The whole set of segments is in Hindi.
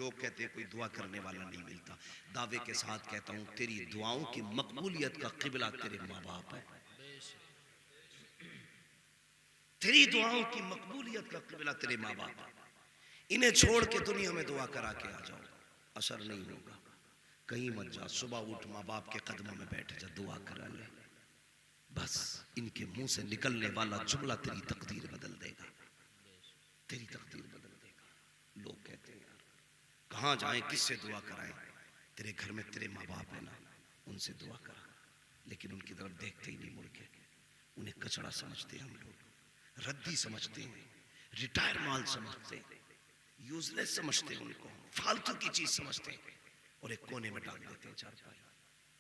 लोग कहते हैं कोई दुआ करने वाला नहीं मिलता। दावे के साथ कहता हूं तेरी दुआओं की मकबूलियत का किबला तेरे माँ बाप है। तेरी दुआओं की मकबूलियत का किबला तेरे माँ बाप है। इन्हें छोड़ के दुनिया में दुआ करा के आ जाओ, असर नहीं होगा। कहीं मत जा, सुबह उठ माँ बाप के कदमों में बैठ जा, दुआ करा ले। बस इनके मुंह से निकलने वाला जुमला तेरी तकदीर बदल देगा, तेरी तकदीर बदल देगा। लोग कहते हैं यार कहाँ जाएं, किससे दुआ कराएं? तेरे घर में तेरे माँ बाप है ना, उनसे दुआ करा। लेकिन उनकी तरफ देखते ही नहीं मुड़ के। उन्हें कचड़ा समझते हैं हम लोग, रद्दी समझते हैं, रिटायर माल समझते हैं, यूजलेस समझते हैं, उनको फालतू की चीज समझते हैं और एक कोने में डाल देते हैं चारपाई।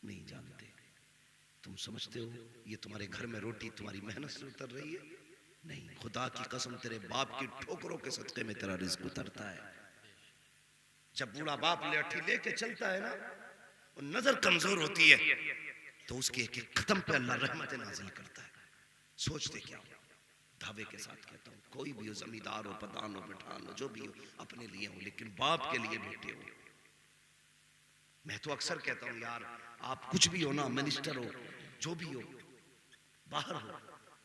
नहीं जानते। तुम समझते हो ये तुम्हारे घर में रोटी तुम्हारी मेहनत से उतर रही है? नहीं, खुदा की कसम तेरे बाप की ठोकरों के सदके में तेरा रिज्क उतरता है। जब बूढ़ा बाप लाठी लेके चलता है ना और नजर कमजोर होती है तो उसके एक एक कदम पे अल्लाह रहमत नाजिल करता है। सोचते क्या हो? दावे के साथ कहता हूँ कोई भी हो, जमींदार हो, प्रधान हो, पठान हो, जो भी हो, अपने लिए हो लेकिन बाप के लिए बेटे हो। मैं तो अक्सर कहता हूँ यार आप कुछ भी हो ना, मिनिस्टर हो, जो भी हो, बाहर हो,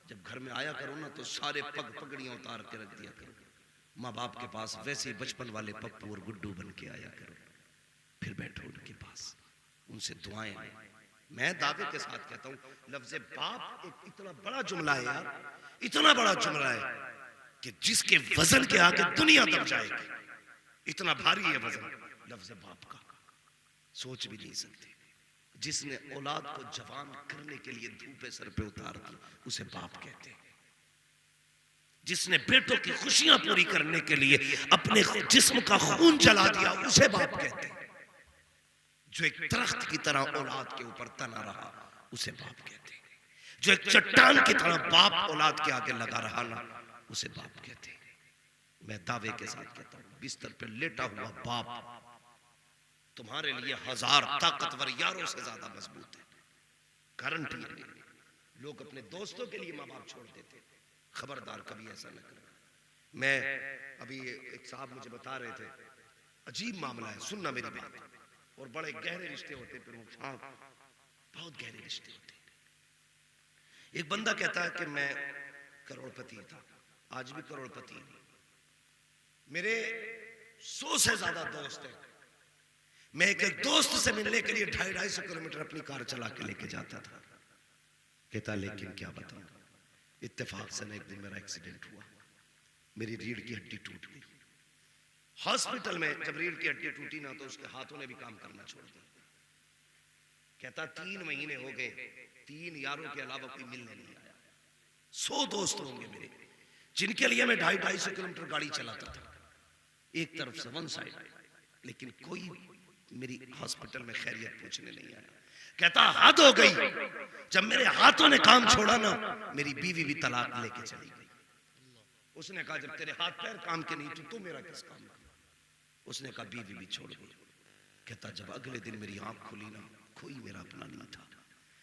जब घर में आया करो ना तो सारे पग पगड़ियां उतार के रख दिया करो। माँ बाप के पास वैसे ही बचपन वाले पप्पू और गुड्डू बन के आया करो। फिर बैठो उनके पास, उनसे दुआएं लो। मैं दावे के साथ कहता हूँ लफ्ज़ बाप एक इतना बड़ा जुमला है यार, इतना बड़ा जुमला है कि जिसके वजन के आगे दुनिया दब जाएगी, इतना भारी है वजन लफ्ज़ बाप का, सोच भी नहीं सकते। जिसने औलाद को जवान करने के लिए धूपे सर पे उतार दी उसे बाप कहते हैं। जिसने बेटों की खुशियां पूरी करने के लिए अपने जिस्म का खून जला दिया उसे बाप कहते हैं। जो एक दरख्त की तरह औलाद के ऊपर तना रहा उसे बाप कहते हैं। जो एक चट्टान की तरह बाप औलाद के आगे लगा रहा ना उसे बाप कहते हैं। मैं दावे के साथ कहता हूं बिस्तर पे लेटा हुआ बाप तुम्हारे लिए 1000 ताकतवर यारों से ज्यादा मजबूत है, गारंटी है। लोग अपने दोस्तों के लिए माँ बाप छोड़ देते, खबरदार कभी ऐसा न करना। मैं अभी एक साहब मुझे बता रहे थे, अजीब मामला है, सुनना मेरी बात, और बड़े गहरे रिश्ते होते प्रमुख साहब, बहुत गहरे रिश्ते होते। एक बंदा कहता है कि मैं करोड़पति था, आज भी करोड़पति नहीं, मेरे 100 से ज्यादा दोस्त हैं। मैं एक दोस्त से मिलने के लिए 250 किलोमीटर अपनी कार चला के लेके जाता था। कहता लेकिन क्या बताऊं, इत्तेफाक से एक दिन मेरा एक्सीडेंट हुआ, मेरी रीढ़ की हड्डी टूट गई। हॉस्पिटल में जब रीढ़ की हड्डी टूटी ना तो उसके हाथों ने भी काम करना छोड़ दिया। कहता 3 महीने हो गए, 3 यारों के अलावा कोई मिलने नहीं आया। 100 दोस्त होंगे मेरे जिनके लिए मैं 250 किलोमीटर गाड़ी चलाता था, एक तरफ से वन साइड, लेकिन कोई मेरी हॉस्पिटल में खैरियत पूछने नहीं आया। कहता हद हो गई, जब मेरे हाथों ने काम छोड़ा ना मेरी बीवी भी तलाक लेके चली गई। उसने कहा जब तेरे हाथ पैर काम के नहीं तो मेरा किस काम का? उसने कहा बीवी भी छोड़ गई। कहता जब अगले दिन मेरी आंख खुली ना कोई मेरा अपना नहीं था।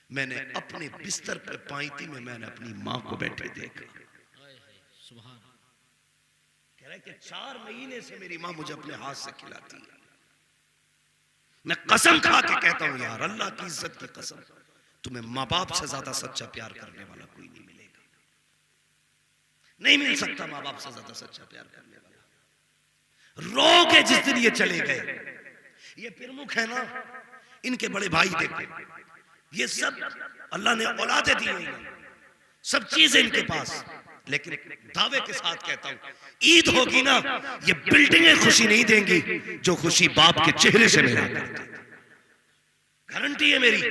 मैंने अपने बिस्तर पे पायती में मैंने अपनी माँ को बैठे देखा। कह रहा है कि 4 महीने से मेरी माँ मुझे अपने हाथ से खिलाती है। मैं कसम खा के कहता हूं यार, अल्लाह की इज्जत की कसम, तुम्हें माँ बाप से ज्यादा सच्चा प्यार करने वाला कोई नहीं मिलेगा, नहीं मिल सकता माँ बाप से ज्यादा सच्चा प्यार करने वाला। रोगे जिस दिन ये चले गए, ये प्रमुख है ना, इनके बड़े भाई देखो, ये सब अल्लाह ने औलादे दी हुई, सब चीजें इनके पास, लेकिन दावे के साथ कहता हूं ईद होगी ना ये बिल्डिंगें खुशी नहीं देंगी जो खुशी बाप के चेहरे से मिला करती। गारंटी है मेरी।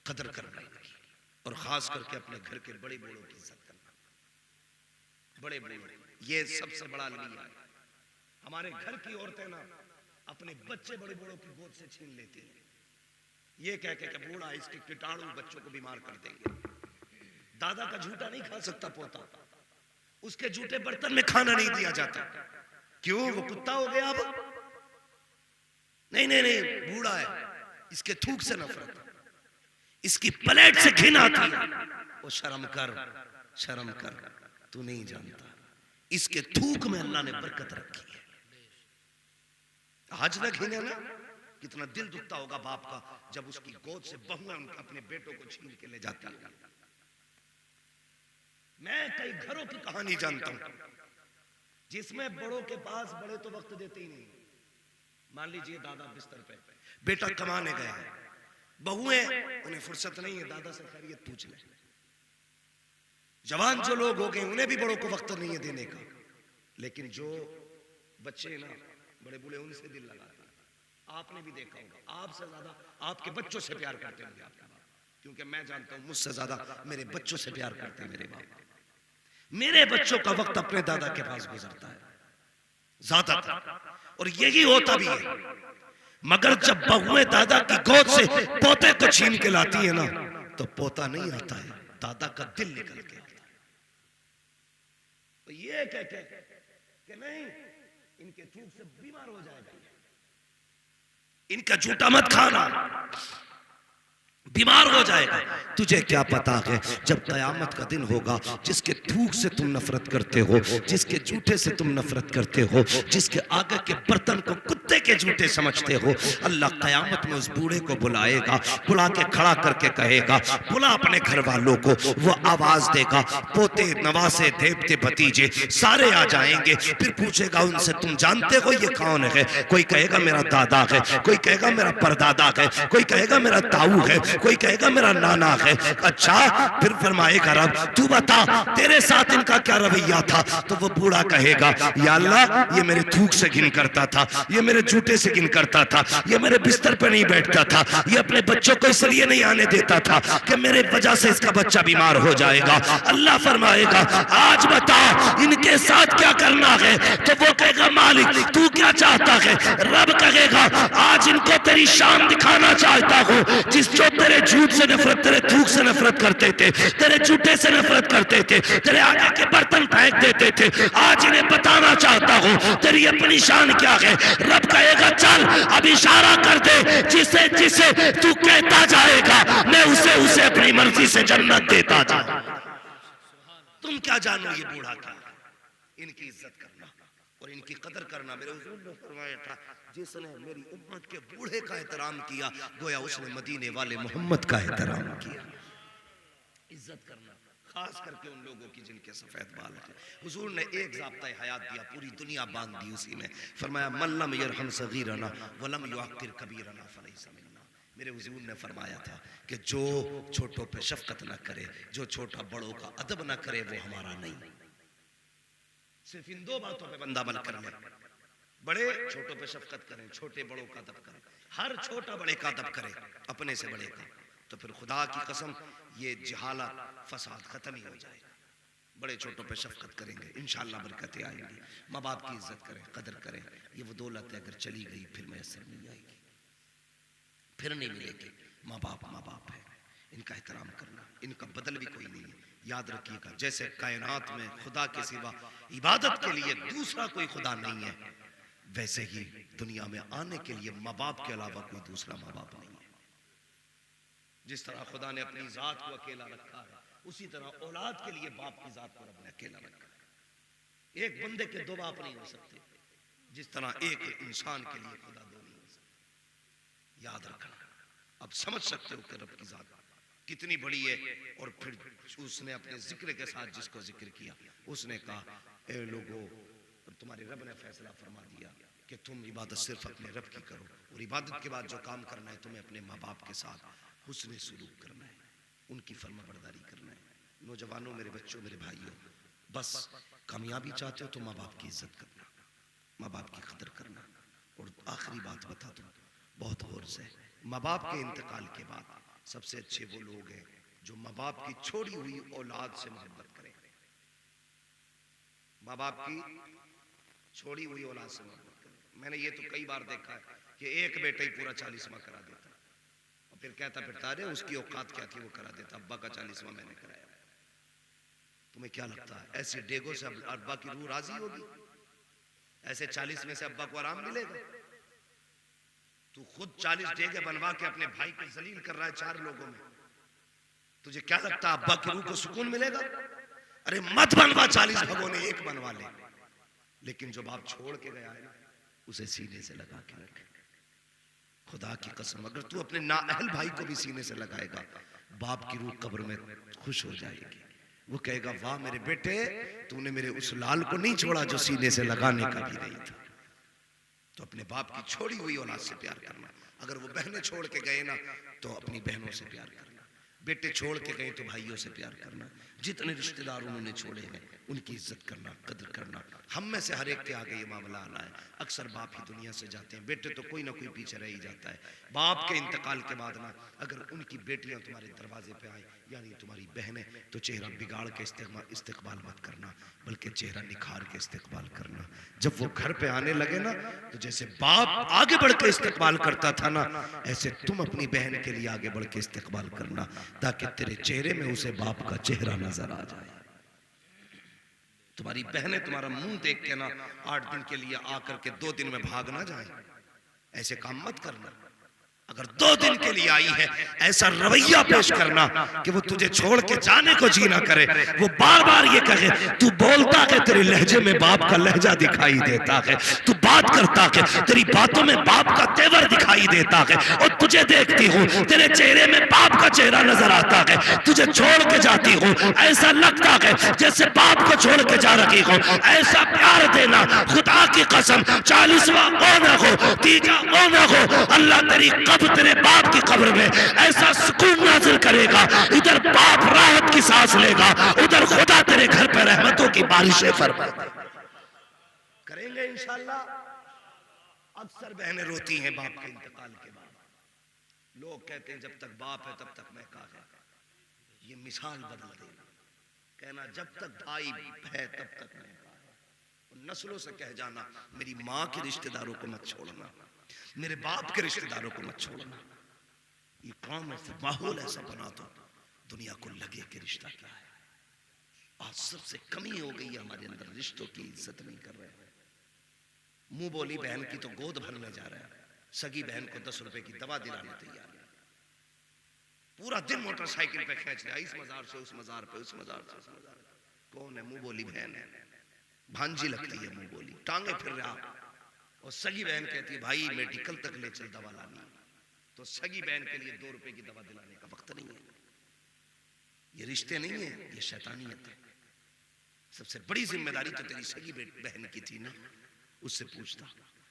कदर करना इनकी, और खास करके अपने घर के बड़े बूढ़ों की इज्जत करना। बड़े बूढ़े ये सबसे बड़ा अलविया है। हमारे घर की औरतें ना अपने बच्चे बड़े बूढ़ों की गोद से छीन लेती हैं, ये कह के बूढ़ा इसके कीटाणु बच्चों को बीमार कर देंगे। दादा का झूठा नहीं खा सकता पोता, उसके झूठे बर्तन में खाना नहीं दिया जाता। क्यों? वो कुत्ता हो गया अब? नहीं नहीं नहीं, बूढ़ा है, इसके थूक से नफरत, इसकी प्लेट से घिन आती है। वो शर्म कर, शर्म कर, तू नहीं जानता इसके थूक में अल्लाह ने बरकत रखी है। आज न घिने ना, कितना दिल दुखता होगा बाप का जब उसकी गोद से बहुएं उनके अपने बेटों को छीन के ले जाती है। मैं कई घरों की कहानी जानता हूं जिसमें बड़ों के पास बड़े तो वक्त देते ही नहीं। मान लीजिए दादा बिस्तर पे, बेटा कमाने गया है, बहुएं उन्हें फुर्सत नहीं है दादा से खैरियत पूछ ले। जवान जो लोग हो गए उन्हें भी बड़ों को वक्त नहीं है देने का, लेकिन जो बच्चे ना बड़े बूढ़े उनसे दिल लगाते हैं। आपने भी देखा होगा, आपसे ज्यादा आपके बच्चों से प्यार करते होंगे आपके बाप, क्योंकि मैं जानता हूं मुझसे ज्यादा मेरे बच्चों से प्यार करते हैं मेरे बाप। मेरे बच्चों का वक्त अपने दादा के पास गुजरता है ज्यादातर, और यही होता भी है। मगर जब बहुएं दादा की गोद से पोते को छीन के लाती है ना, तो पोता नहीं आता है, दादा का दिल निकल के आता है। तो ये कहते कि नहीं इनके थूक से बीमार हो जाएगा, इनका झूठा मत खाना, बीमार हो जाएगा। तुझे क्या पता है जब कयामत का दिन होगा, जिसके थूक से तुम नफरत करते हो, जिसके जूठे से तुम नफरत करते हो, जिसके आगे के बर्तन को कुत्ते के जूठे समझते हो, अल्लाह कयामत में उस बूढ़े को बुलाएगा, बुला के खड़ा करके कहेगा बुला अपने घर वालों को। वो आवाज देगा, पोते नवासे देवते भतीजे सारे आ जाएंगे। फिर पूछेगा उनसे तुम जानते हो ये कौन है? कोई कहेगा मेरा दादा है, कोई कहेगा मेरा परदादा है, कोई कहेगा मेरा ताऊ है, कोई कहेगा मेरा नाना है। अच्छा, फिर फरमाएगा रब तू बता तेरे साथ इनका क्या रवैया था? तो वो बूढ़ा कहेगा या अल्लाह ये मेरे थूक से घिन करता था, ये मेरे जूते से घिन करता था, ये मेरे बिस्तर पे नहीं बैठता था, ये अपने बच्चों को इसलिए नहीं आने देता था कि मेरे वजह से इसका बच्चा बीमार हो जाएगा। अल्लाह फरमाएगा आज बता इनके साथ क्या करना है? तो वो कहेगा मालिक तू क्या चाहता है? रब कहेगा आज इनको तेरी शान दिखाना चाहता हूँ, जिस जो तेरे झूठ से नफरत, तेरे थूक से नफरत करते थे, तेरे झूठे से नफरत करते थे, तेरे आगे के बर्तन फेंक देते थे, आज इन्हें बताना चाहता हूँ तेरी अपनी शान क्या है। रब कहेगा चल अब इशारा कर दे, जिसे जिसे तू कहता जाएगा मैं उसे उसे अपनी मर्जी से जन्नत देता जाऊं। तुम क्या जानो ये बूढ़ा क्या? इनकी इज्जत करना और इनकी कदर करना। मेरे हुजूर ने फरमाया था जिसने मेरी उम्मत के बूढ़े का एहतराम किया गोया उसने मदीने वाले मोहम्मद का एहतराम किया। इज्जत करना खास करके उन लोगों की जिनके सफेद बाल हैं। हुजूर ने एक ज़ाब्ता हयात दिया, पूरी दुनिया बांध दी उसी में। फरमाया मल्लम यरहम सगीरना वलम युअक्किर कबीरना फलैसा मिन्ना। मेरे हुजूर ने फरमाया था कि जो छोटों पे शफकत न करे, जो छोटा बड़ों का अदब न करे वो हमारा नहीं। सिर्फ इन दो बातों पे बंदा अमल कर ले, बड़े छोटों पे शफकत करें, छोटे बड़ों का अदब करें, हर छोटा बड़े का अदब करे अपने से बड़े का, तो फिर खुदा की कसम ये जहालत फसाद खत्म ही हो जाएगा। बड़े छोटों पे शफकत करेंगे इंशाअल्लाह बरकतें आएंगी। माँ बाप की इज्जत करें, कदर करें। ये वो दौलत है अगर चली गई फिर मैसर नहीं आएगी, फिर नहीं मिलेगी। माँ बाप है, इनका एहतराम करना, इनका बदल भी कोई नहीं है। याद रखिएगा जैसे कायनात में खुदा के सिवा इबादत के लिए दूसरा कोई खुदा नहीं है, वैसे ही दुनिया में आने के लिए माँ बाप के अलावा कोई दूसरा माँ बाप नहीं है। जिस तरह खुदा ने अपनी जात को अकेला रखा है, उसी तरह औलाद के लिए बाप की जात को रब ने अकेला रखा है। एक बंदे के दो बाप नहीं हो सकते, जिस तरह एक इंसान के लिए खुदा दो नहीं हो सकते। याद रखना, अब समझ सकते हो कि रब की जात कितनी बड़ी है। और फिर उसने अपने जिक्र के साथ जिसको जिक्र किया, उसने कहा ए लोगों, तुम्हारे रब ने फैसला फरमा दिया कि तुम इबादत सिर्फ अपने रब की करो, और इबादत के बाद जो काम करना है तुम्हें अपने माँ बाप के साथ हुस्न सलूक करना है, उनकी फरमाबरदारी करना है। नौजवानों, मेरे बच्चों, मेरे भाइयों, बस कामयाबी चाहते हो तो माँ बाप की इज्जत करना, माँ बाप की कदर करना। और आखिरी बात बता दूं बहुत गौर से, माँ बाप के इंतकाल के बाद सबसे अच्छे वो लोग हैं जो माँ बाप की छोड़ी हुई औलाद से मोहब्बत करें। माँ बाप की छोड़ी हुई औलाद से मोहब्बत करें। मैंने ये तो कई बार देखा है कि एक बेटा ही पूरा 40वां करा देता और फिर कहता फिरता अरे उसकी औकात क्या थी वो करा देता, अब्बा का 40वां मैंने कराया। तुम्हें क्या लगता है ऐसे डेगों से अब्बा की रूह राजी होगी? ऐसे 40 में से अब्बा को आराम मिलेगा? तू खुद 40 डेगे बनवा के अपने भाई को जलील कर रहा है 4 लोगों में, तुझे क्या लगता है अब्बा की रूह को सुकून मिलेगा? अरे मत बनवा 40 भगोने, एक बनवा ले। लेकिन जो बाप छोड़ के गया है ना, उसे सीने से लगा के रखे। खुदा की कसम, अगर तू अपने नाअहल भाई को भी सीने से लगाएगा, बाप की रूह कब्र में खुश हो जाएगी। वो कहेगा, वाह मेरे बेटे, तूने मेरे उस लाल को नहीं छोड़ा जो सीने से लगाने का भी नहीं था। तो अपने बाप की छोड़ी हुई औलाद से प्यार करना। अगर वो बहनें छोड़ के गए ना, तो अपनी बहनों से प्यार करना। बेटे छोड़ के गए तो भाइयों से प्यार करना। जितने रिश्तेदार उन्होंने छोड़े हैं उनकी इज्जत करना, कदर करना। हम में से हर एक के आगे ये मामला आना है। अक्सर बाप ही दुनिया से जाते हैं, बेटे तो कोई ना कोई पीछे रह ही जाता है। बाप के इंतकाल के बाद ना, अगर उनकी बेटियां तुम्हारे दरवाजे पे आए, यानी तुम्हारी बहनें, तो चेहरा बिगाड़ के इस्तेकबाल मत करना, बल्कि चेहरा निखार के इस्तेकबाल करना। जब वो घर पे आने लगे ना, तो जैसे बाप आगे बढ़ के इस्तेकबाल करता था ना, ऐसे तुम अपनी बहन के लिए आगे बढ़ के इस्तेकबाल करना, ताकि तेरे चेहरे में उसे बाप का चेहरा नजर आ जाए। तुम्हारी बहनें तुम्हारा मुंह देख के ना 8 दिन के लिए आकर के 2 दिन में भाग ना जाए। ऐसे काम मत करना। अगर 2 दिन के लिए आई है, ऐसा रवैया पेश करना कि वो तुझे छोड़ के जाने को जी ना करे। वो बार बार ये कहे, तू बोलता है तेरे लहजे में बाप का लहजा दिखाई देता है, तू बात करता है तेरी बातों में बाप का तेवर दिखाई देता है, और तुझे देखती हूँ तेरे चेहरे में बाप का चेहरा नजर आता है। तुझे छोड़ के जाती हूँ, ऐसा लगता है जैसे बाप को छोड़ के जा रही हूँ। ऐसा प्यार देना, खुदा की कसम, 40वां ओ ना हो, 3 ओ ना हो, अल्लाह तेरी तेरे बाप की कब्र में ऐसा सुकून नाजिल करेगा। इधर बाप राहत की सांस लेगा, उधर खुदा तेरे घर पर रहमतों की बारिशें फरमाएगा। करेंगे इंशाअल्लाह। अक्सर बहनें रोती हैं बाप के इंतकाल के बाद। लोग कहते हैं जब तक बाप है तब तक मैं कहा है। ये मिसाल बदल देना, कहना जब तक भाई है तब तक मैं कहा है। नस्लों से कह जाना, मेरी माँ के रिश्तेदारों को मत छोड़ना, मेरे बाप के रिश्तेदारों को मत छोड़ना। ये कौम ऐसा माहौल ऐसा बना दो, दुनिया को लगे कि रिश्ता क्या है। आज सबसे कमी हो गई है हमारे अंदर, रिश्तों की इज्जत नहीं कर रहे हैं। मुंह बोली बहन की तो गोद भरने जा रहा है, सगी बहन को 10 रुपए की दवा दिलाने तैयार है। पूरा दिन मोटरसाइकिल पे खींच रहा, इस मजार से उस मजार पे, उस मजार से उस मजार पे। कौन है? मुंह बोली बहन है, भांजी लगती है मुंह बोली, टांगे फिर रहा। और सगी बहन कहती है भाई मेडिकल तक ले चल दवा लानी, तो सगी बहन के लिए 2 रुपए की दवा दिलाने का वक्त नहीं है। ये रिश्ते नहीं है, ये शैतानियत है। सबसे बड़ी जिम्मेदारी तो तेरी सगी बहन की थी ना, उससे पूछता,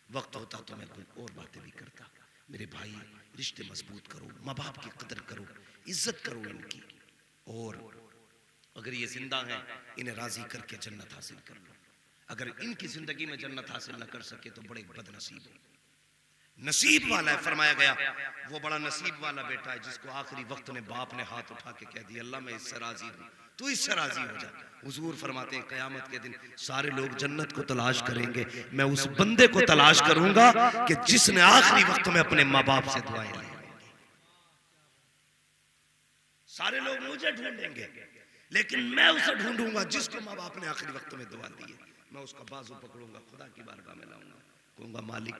वक्त होता तो मैं कोई और बातें भी करता। मेरे भाई, रिश्ते मजबूत करो, माँ बाप की कदर करो, इज्जत करो इनकी, और अगर ये जिंदा हैं इन्हें राजी करके जन्नत हासिल कर लो। अगर इनकी जिंदगी में जन्नत हासिल न कर सके तो बड़े बदनसीब हो। नसीब वाला है, फरमाया गया वो बड़ा नसीब वाला बेटा है जिसको आखिरी वक्त में बाप ने हाथ उठा के कह दिया, अल्लाह मैं इससे राजी हूँ, तू इससे राजी हो जा। हुजूर फरमाते हैं क़यामत के दिन सारे लोग जन्नत को तलाश करेंगे, मैं उस बंदे को तलाश करूंगा कि जिसने आखिरी वक्त में अपने माँ बाप से दुआएं ली। सारे लोग मुझे ढूंढेंगे, लेकिन मैं उसे ढूंढूंगा जिसको माँ बाप ने आखिरी वक्त में दुआ दी है। मैं उसका बाजू पकड़ूंगा, खुदा की बारगाह में लाऊंगा, कहूंगा मालिक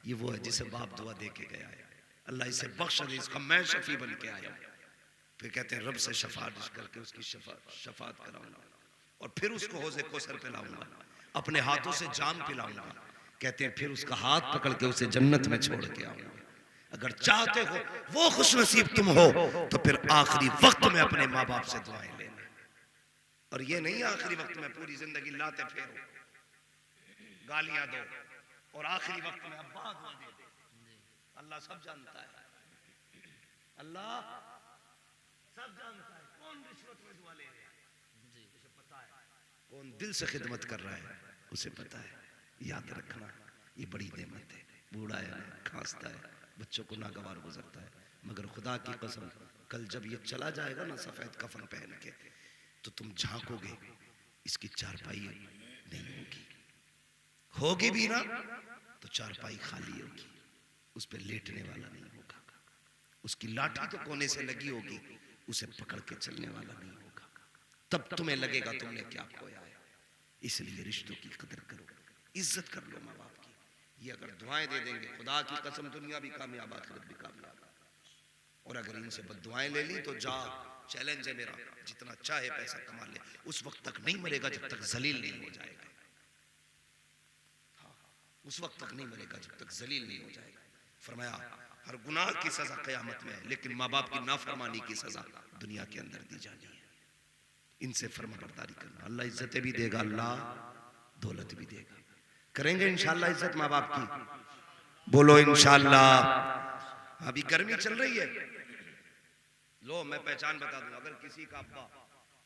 ये वो है जिसे बाप दुआ दे के गया है, अल्लाह इसे बख्श दे, इसका मैं शफी बन के आया हूं। फिर कहते हैं रब से शफात करके उसकी शफात कराऊंगा, और फिर उसको हौज़े कौसर पिलाऊंगा, अपने हाथों से जाम पिलाऊंगा। कहते हैं फिर उसका हाथ पकड़ के उसे जन्नत में छोड़ के आऊंगा। अगर चाहते हो वो खुशनसीब तुम हो तो फिर आखिरी वक्त में अपने माँ बाप से दुआएं लेना, और ये नहीं आखिरी वक्त में पूरी जिंदगी लाते फेरो, गालियां दो, और आखिरी वक्त में अब्बा दुआ दे दे। अल्लाह सब जानता है, अल्लाह सब जानता है कौन रिश्वत में दुआ ले रहा है, उसे पता है, कौन दिल से खिदमत कर रहा है उसे पता है। याद रखना ये बड़ी नेमत है। बूढ़ा है, खांसता है, बच्चों को नागवार गुजरता है, मगर खुदा की कसम कल जब ये चला जाएगा ना सफेद कफन पहन के, तो तुम झांकोगे इसकी चारपाई नहीं होगी, होगी भी ना तो चारपाई खाली होगी, उस पर लेटने वाला नहीं होगा, उसकी लाठी तो कोने से लगी होगी, उसे पकड़ के चलने वाला नहीं होगा। तब तुम्हें लगेगा तुमने क्या खोया है। इसलिए रिश्तों की कदर करो, इज्जत कर लो माँ बाप की। ये अगर दुआएं दे देंगे, खुदा की कसम दुनिया भी कामयाब आखिरत भी कामयाब। और अगर इनसे बद्दुआएं ले ली तो जा, चैलेंज है मेरा, जितना चाहे पैसा कमा ले, उस वक्त तक नहीं मरेगा जब तक जलील नहीं हो जाएगा। हाँ, उस वक्त तक नहीं मरेगा जब तक जलील नहीं हो जाएगा। फरमाया हर गुनाह की सजा क़यामत में है, लेकिन माँ बाप की नाफरमानी की सजा दुनिया के अंदर दी जानी है। इनसे फर्माबरदारी करना, अल्लाह इज्जतें भी देगा, अल्लाह दौलत भी देगा। करेंगे इंशाअल्लाह इज्जत माँ बाप की, बोलो इंशाअल्लाह। अभी गर्मी चल रही है, लो मैं पहचान बता दूं, अगर किसी का अब्बा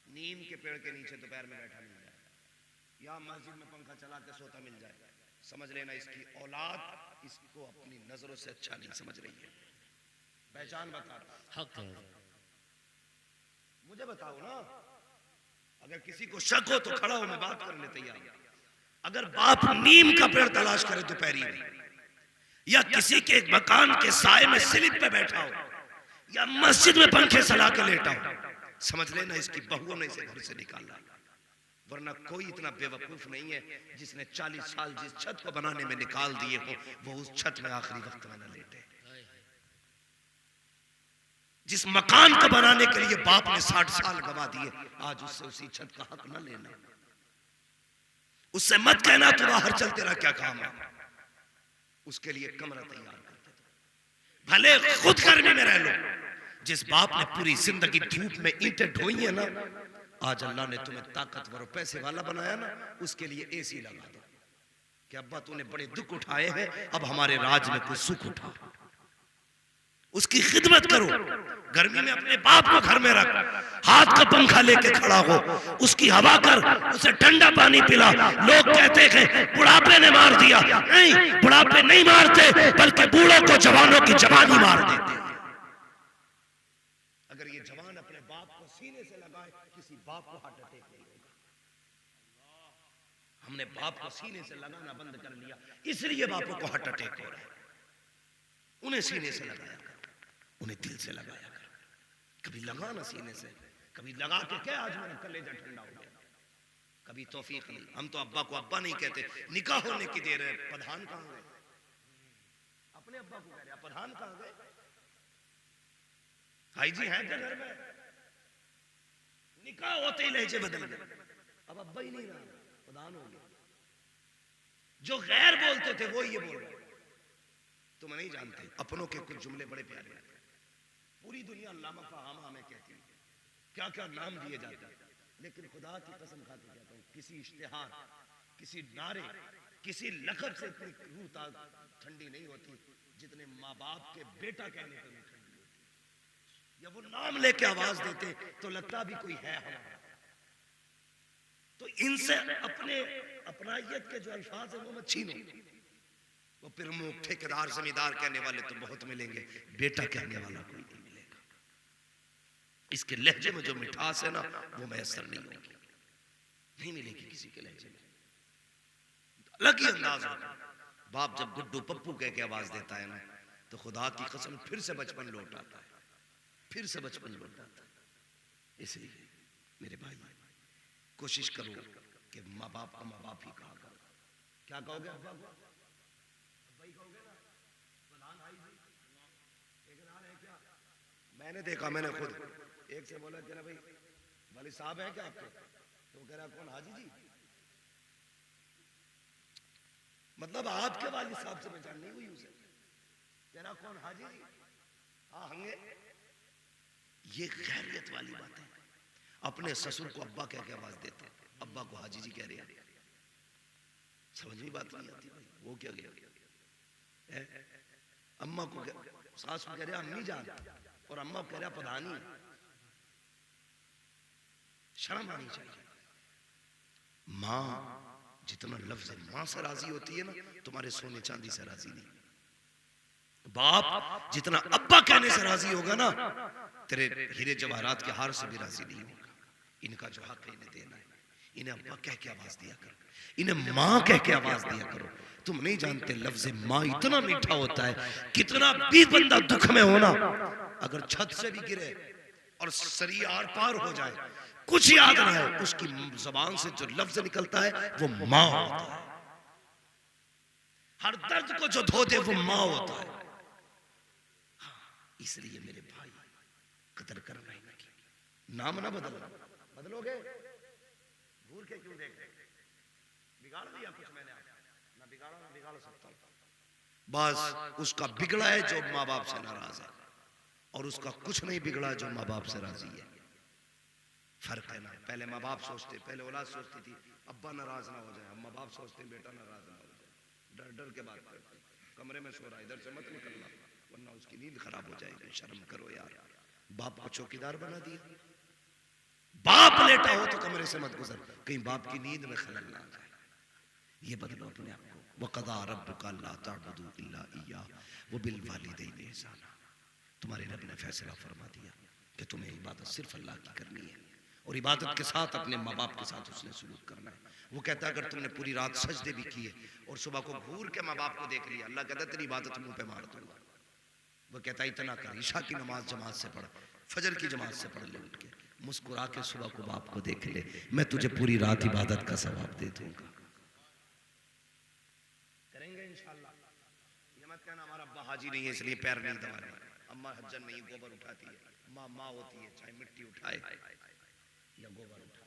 नीम के पेड़ के नीचे दोपहर में बैठा मिल जाए या मस्जिद में पंखा चला के सोता मिल जाए, समझ लेना इसकी औलाद इसको अपनी नजरों से अच्छा नहीं समझ रही है। पहचान बता हक है, मुझे बताओ ना, अगर किसी को शक हो तो खड़ा हो, मैं बात करने तैयार हूं। अगर बाप नीम का पेड़ तलाश करे दोपहरी में, या किसी के एक मकान के साए में स्लिप पे बैठा हो, या मस्जिद में पंखे चला के लेटा हो, समझ लेना इसकी बहुओं ने इसे घर से निकाला। वरना कोई इतना बेवकूफ नहीं है जिसने 40 साल जिस छत को बनाने में निकाल दिए हो, वो उस छत में आखिरी वक्त में न लेटे। जिस मकान को बनाने के लिए बाप ने 60 साल गवा दिए, आज उससे उसी छत का हक न लेना। उससे मत कहना तू बाहर चल, तेरा क्या काम है। उसके लिए कमरा तैयार करके दो, भले खुद गर्मी में रह लो। जिस बाप ने पूरी जिंदगी धूप में ईंटें ढोई है ना, आज अल्लाह ने तुम्हें ताकतवर और पैसे वाला बनाया ना, उसके लिए एसी लगा दो कि अब्बा तूने बड़े दुख उठाए हैं, अब हमारे राज में कुछ सुख उठा। उसकी खिदमत करो, गर्मी में अपने बाप को घर में रख, हाथ का पंखा लेके खड़ा हो, उसकी हवा कर, उसे ठंडा पानी पिला। लोग कहते हैं बुढ़ापे ने मार दिया, नहीं, बुढ़ापे नहीं मारते, बल्कि बूढ़ों को जवानों की जवानी मार देते। अगर ये जवान अपने बाप को सीने से लगाए, किसी बाप को हार्ट अटैक नहीं होगा। हमने बाप को सीने से लगाना बंद कर लिया, इसलिए बापों को हार्ट अटैक हो रहा है। उन्हें सीने से लगाया, उन्हें दिल से लगाया कर। कभी लगा ना सीने से, कभी लगा के क्या आज मेरा कलेजा ठंडा हो गया। कभी तौफीक नहीं। हम तो अब्बा को अब्बा नहीं कहते, निकाह होने की देर है, प्रधान कहां गए? अपने अब्बा को कह रहे प्रधान कहां गए? भाई जी हैं क्या घर में? निकाह होते ही लहजे बदल गए, अब अब्बा ही नहीं रहा, प्रधान हो गया। जो गैर बोलते थे वो ये बोल रहे। तुम नहीं जानते, अपनों के कुछ जुमले बड़े प्यारे हैं। पूरी दुनिया अल्लामा फहामा हमें कहती है, क्या क्या नाम दिए जाते हैं, लेकिन खुदा की कसम खा के कहता हूं, किसी इश्तिहार, किसी नारे, किसी लक़ब से इतनी रूह ठंडी नहीं होती जितने माँ बाप के बेटा कहने पर ठंडी होती। या वो नाम लेके आवाज देते तो लगता भी कोई है हमारा। तो इनसे अपने अपनायत के जो अल्फाज है वो मत छीनो। वो प्रमुख, ठेकेदार, जमींदार कहने वाले तो बहुत मिलेंगे, बेटा कहने वाला कोई नहीं मिलेगा। इसके लहजे में जो मिठास है ना, वो मैसर नहीं होगी, नहीं मिलेगी किसी के लहजे में। अलग ही अंदाज होगा। बाप जब गुड्डू पप्पू कह के आवाज देता है ना, तो खुदा की कसम फिर से बचपन लौट आता है, फिर से बचपन लौट आता है। इसलिए मेरे भाई कोशिश करो कि माँ बाप को माँ बाप ही कहा करो। क्या कहोगे अब्बा को? मैंने देखा, मैंने खुद एक से बोला, कह रहा भाई वाली साहब है क्या आपके? तो कह रहा कौन? हाजी जी। मतलब आपके वाली साहब से पहचान नहीं हुई उसे। कह रहा कौन? हाजी जी। हाँ हंगे। ये खैरियत वाली बात है। अपने ससुर को अब्बा कह के आवाज देते, अब्बा को हाजी जी कह रहे। समझ में बात नहीं आती भाई, वो क्या गया? अम्मा को सास को कह रहे अम्मी जान, और अम्मा कह रहा प्रधानी। शर्म आनी चाहिए। मां जितना लफ्ज मां से राजी होती है ना, तुम्हारे सोने चांदी से राजी नहीं। बाप जितना अब्बा कहने से राजी होगा ना, तेरे हीरे जवाहरात के हार से भी राजी नहीं होगा। इनका जो हक है इन्हें देना है। इन्हें अब्बा कह के आवाज दिया करो, इन्हें मां कह के आवाज दिया करो। तुम नहीं जानते लफ्ज मां इतना मीठा होता है, कितना भी बंदा दुख में होना, अगर छत से भी गिरे और सरिया आर पार हो जाए, कुछ याद ना है, उसकी जबान से जो लफ्ज निकलता है वो मां होता है। हर दर्द को जो धो दे वो मां होता है। इसलिए मेरे भाई कदर करना इनकी। नाम ना बदलना, बदलोगे भूल के क्यों देख रहे? बिगाड़ दिया कुछ मैंने, ना बिगाड़ बिगाड़ सकता हूं, बस उसका बिगड़ा है जो माँ बाप से नाराज है, और उसका कुछ नहीं बिगड़ा जो माँ बाप से राजी है। फर्क है ना। पहले माँ बाप सोचते, पहले औलाद सोचती थी अब्बा नाराज ना हो जाए, अब माँ बाप सोचते हैं बेटा नाराज ना हो जाए। डर डर के बात करते, कमरे में सो रहा इधर से मत निकलना वरना उसकी नींद खराब हो जाएगी। शर्म करो यार, बाप को चौकीदार बना दिया। बाप लेटा हो तो कमरे से मत गुजर, कहीं बाप की नींद में खलल ना आ जाए। ये बदलो अपने आप को। वक़ज़ा रब्बुका अल्ला तअबुदू इल्ला इय्याह व बिल वालिदैनि इहसाना। तुम्हारे रब ने फैसला फरमा दिया कि तुम्हें इबादत सिर्फ अल्लाह की करनी है, और इबादत के साथ अपने माँ बाप के साथ उसने सुलूक करना है। वो कहता है अगर तुमने पूरी रात सजदे भी किए और सुबह को घूर के माँ बाप को देख लिया, अल्लाह कहता है तेरी इबादत मुंह पे मार दूंगा। वो कहता है इतना कर, ईशा की नमाज जमात से पढ़, फजर की जमात से पढ़ ले, उठ के मुस्कुरा के सुबह को बाप को देख ले, मैं तुझे पूरी रात इबादत का सवाब दे दूंगा। करेंगे इंशाअल्लाह। ये मत कहना हमारा अब्बा हाजी नहीं है इसलिए पैर नहीं दबा रहे, अम्मा हज्जन नहीं गोबर उठाती है, माँ माँ होती है चाहे मिट्टी उठाए या गोबर उठाए,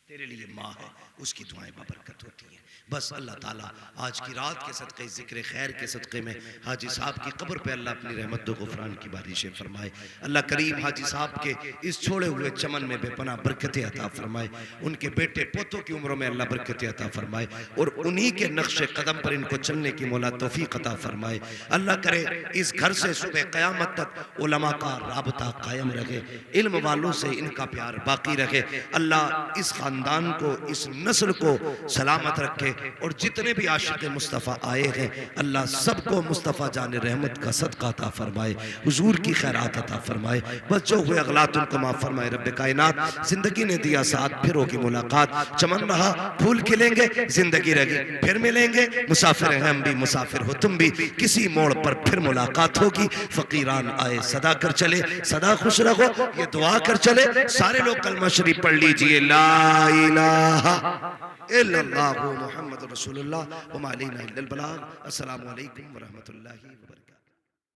तेरे लिए माँ है, उसकी दुआएं बबरकत होती हैं। बस अल्लाह ताला आज की रात के सदक़े ज़िक्र खैर के सदक़े में हाजी साहब की कब्र पे अल्लाह अपनी रहमत व गुफ़रान की बारिशें फरमाए। अल्लाह करीम हाजी साहब के इस छोड़े हुए चमन में बेपनाह बरकतें अता फरमाए, उनके बेटे पोतों की उम्रों में अल्लाह बरकतें अता फरमाए, और उन्हीं के नक्शे कदम पर इनको चलने की मौला तौफीक अता फरमाए। अल्लाह करे इस घर से सुबह क़यामत तक उलमा का राबता कायम रहे, इल्म वालों से इनका प्यार बाकी रहे। अल्लाह इस खानदान को, इस नस्ल को सलामत रखे, और जितने भी आशिक मुस्तफ़ा आए हैं अल्लाह सबको मुस्तफ़ा जान रहमत का सदका अता फरमाए, हुजूर की खैरात अता फरमाए। बस जो हुए अगलात उनको माफ़ फरमाए। रब्बे कायनात जिंदगी ने दिया साथ, फिर होगी मुलाकात, चमन रहा फूल खिलेंगे, जिंदगी रही फिर मिलेंगे, मुसाफिर हैं हम भी मुसाफिर हो तुम भी, किसी मोड़ पर फिर मुलाकात होगी। फकीरान आए सदा कर चले, सदा खुश रहो, ये दुआ कर चले। सारे लोग कलमा शरीफ पढ़ लीजिए, ला इलाहा इल्लल्लाहु मुहम्मदुर रसूलुल्लाह व मा अलैना इल्लल बलाग। अस्सलामु अलैकुम व रहमतुल्लाहि व बरकातहू।